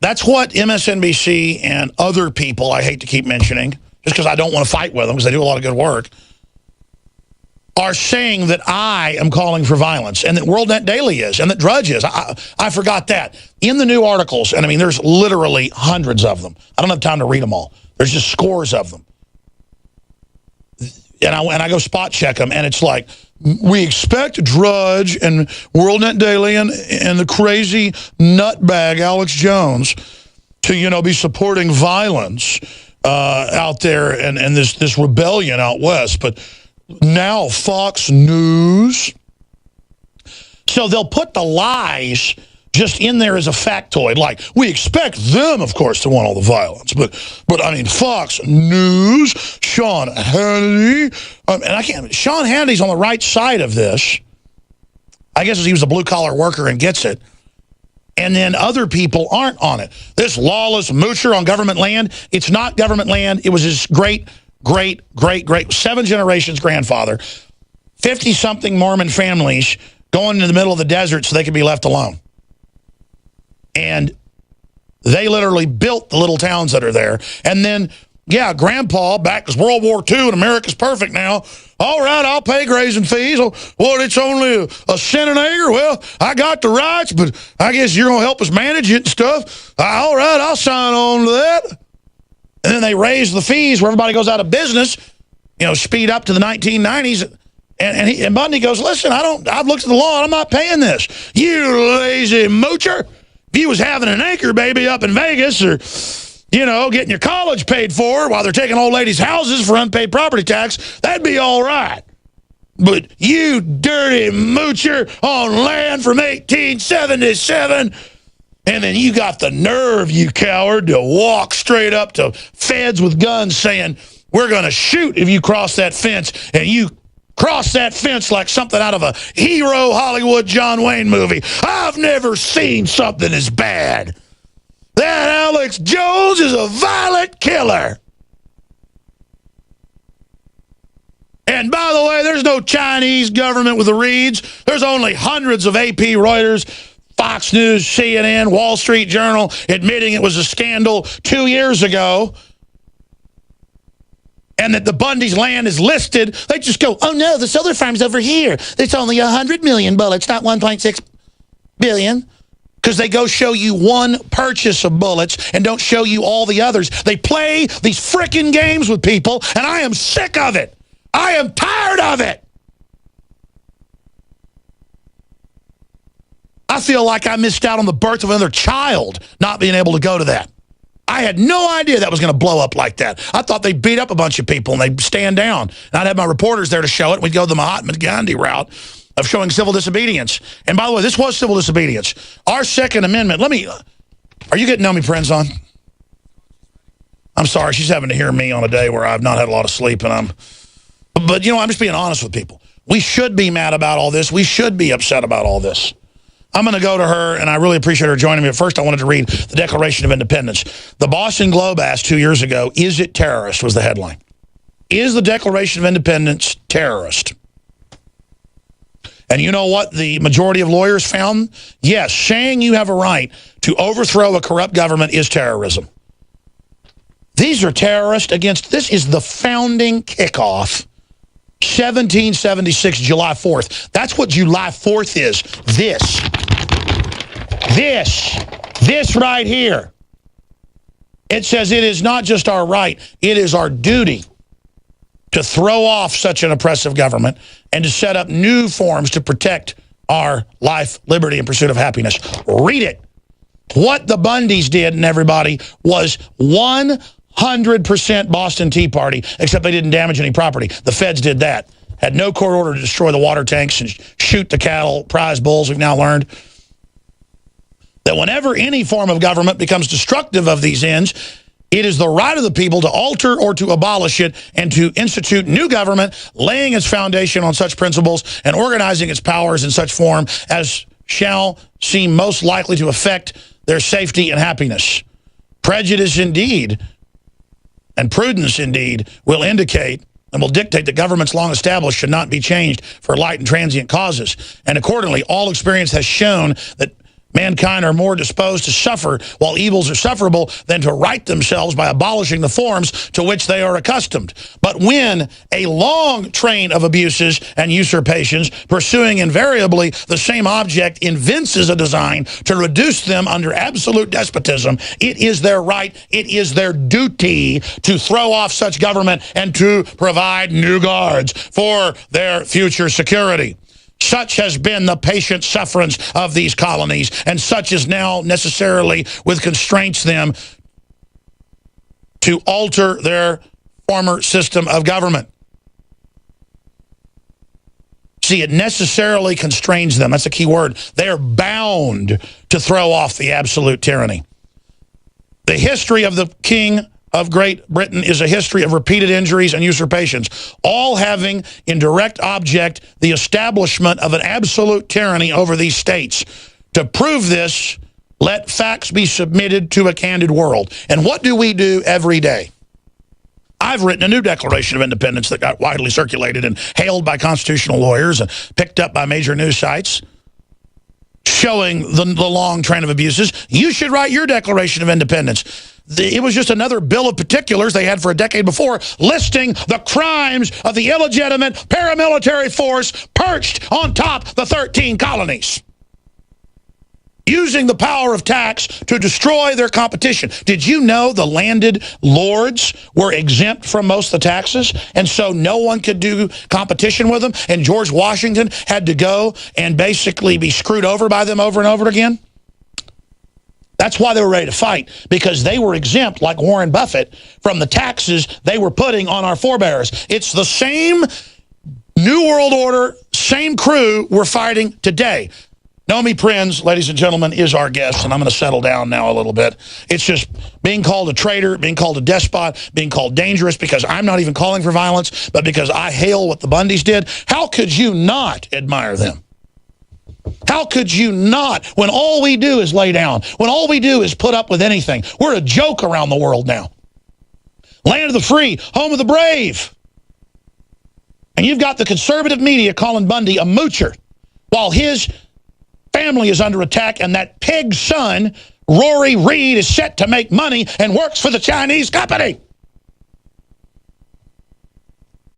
That's what MSNBC and other people I hate to keep mentioning, just because I don't want to fight with them because they do a lot of good work, are saying that I am calling for violence and that WorldNet Daily is and that Drudge is. I forgot that. In the new articles, and I mean, there's literally hundreds of them. I don't have time to read them all. There's just scores of them. And I go spot check them, and it's like, we expect Drudge and WorldNet Daily and the crazy nutbag Alex Jones to, you know, be supporting violence out there and this rebellion out west. But now Fox News. So they'll put the lies just in there as a factoid. Like, we expect them, of course, to want all the violence. But I mean, Fox News, Sean Hannity. And I can't, Sean Hannity's on the right side of this. I guess he was a blue-collar worker and gets it. And then other people aren't on it. This lawless moocher on government land, it's not government land. It was his great, 7 generations grandfather. 50-something Mormon families going into the middle of the desert so they could be left alone. And they literally built the little towns that are there. And then, yeah, Grandpa, back as World War II and America's perfect now. All right, I'll pay grazing fees. Well, it's only a cent an acre. Well, I got the rights, but I guess you're going to help us manage it and stuff. All right, I'll sign on to that. And then they raise the fees where everybody goes out of business, you know, speed up to the 1990s. And Bundy goes, listen, I've looked at the law and I'm not paying this. You lazy moocher. If you was having an anchor baby up in Vegas or, you know, getting your college paid for while they're taking old ladies' houses for unpaid property tax, that'd be all right. But you dirty moocher on land from 1877, and then you got the nerve, you coward, to walk straight up to feds with guns saying, we're going to shoot if you cross that fence, and you cross that fence like something out of a hero Hollywood John Wayne movie. I've never seen something as bad. That Alex Jones is a violent killer. And by the way, there's no Chinese government with the Reids. There's only hundreds of AP, Reuters, Fox News, CNN, Wall Street Journal admitting it was a scandal 2 years ago. And that the Bundy's land is listed, they just go, oh no, the solar farm's over here. It's only 100 million bullets, not 1.6 billion. Because they go show you one purchase of bullets and don't show you all the others. They play these frickin' games with people, and I am sick of it. I am tired of it. I feel like I missed out on the birth of another child not being able to go to that. I had no idea that was going to blow up like that. I thought they beat up a bunch of people and they'd stand down. And I'd have my reporters there to show it. We'd go the Mahatma Gandhi route of showing civil disobedience. And by the way, this was civil disobedience. Our Second Amendment, are you getting Naomi Prinz on? I'm sorry, she's having to hear me on a day where I've not had a lot of sleep. But you know, I'm just being honest with people. We should be mad about all this. We should be upset about all this. I'm going to go to her, and I really appreciate her joining me. But first, I wanted to read the Declaration of Independence. The Boston Globe asked 2 years ago, is it terrorist, was the headline. Is the Declaration of Independence terrorist? And you know what the majority of lawyers found? Yes, saying you have a right to overthrow a corrupt government is terrorism. These are terrorists against, this is the founding kickoff. 1776, July 4th. That's what July 4th is. This right here. It says it is not just our right, it is our duty to throw off such an oppressive government and to set up new forms to protect our life, liberty, and pursuit of happiness. Read it. What the Bundys did, and everybody, was 100% Boston Tea Party, except they didn't damage any property. The feds did that. Had no court order to destroy the water tanks and shoot the cattle, prize bulls, we've now learned. That whenever any form of government becomes destructive of these ends, it is the right of the people to alter or to abolish it and to institute new government, laying its foundation on such principles and organizing its powers in such form as shall seem most likely to affect their safety and happiness. Prejudice indeed, and prudence indeed, will indicate and will dictate that governments long established should not be changed for light and transient causes. And accordingly, all experience has shown that Mankind are more disposed to suffer while evils are sufferable than to right themselves by abolishing the forms to which they are accustomed. But when a long train of abuses and usurpations, pursuing invariably the same object, evinces a design to reduce them under absolute despotism, it is their right, it is their duty to throw off such government and to provide new guards for their future security. Such has been the patient sufferance of these colonies, and such is now necessarily with constraints them to alter their former system of government. See, it necessarily constrains them. That's a key word. They are bound to throw off the absolute tyranny. The history of the king of Great Britain is a history of repeated injuries and usurpations, all having in direct object the establishment of an absolute tyranny over these states. To prove this, let facts be submitted to a candid world. And what do we do every day? I've written a new Declaration of Independence that got widely circulated and hailed by constitutional lawyers and picked up by major news sites, showing the long train of abuses. You should write your Declaration of Independence. It was just another bill of particulars they had for a decade before, listing the crimes of the illegitimate paramilitary force perched on top the 13 colonies, using the power of tax to destroy their competition. Did you know the landed lords were exempt from most of the taxes, and so no one could do competition with them, and George Washington had to go and basically be screwed over by them over and over again? That's why they were ready to fight, because they were exempt, like Warren Buffett, from the taxes they were putting on our forebears. It's the same New World Order, same crew we're fighting today. Naomi Prinz, ladies and gentlemen, is our guest, and I'm going to settle down now a little bit. It's just being called a traitor, being called a despot, being called dangerous, because I'm not even calling for violence, but because I hail what the Bundys did. How could you not admire them? How could you not, when all we do is lay down, when all we do is put up with anything? We're a joke around the world now. Land of the free, home of the brave. And you've got the conservative media calling Bundy a moocher, while his family is under attack, and that pig's son, Rory Reid, is set to make money and works for the Chinese company.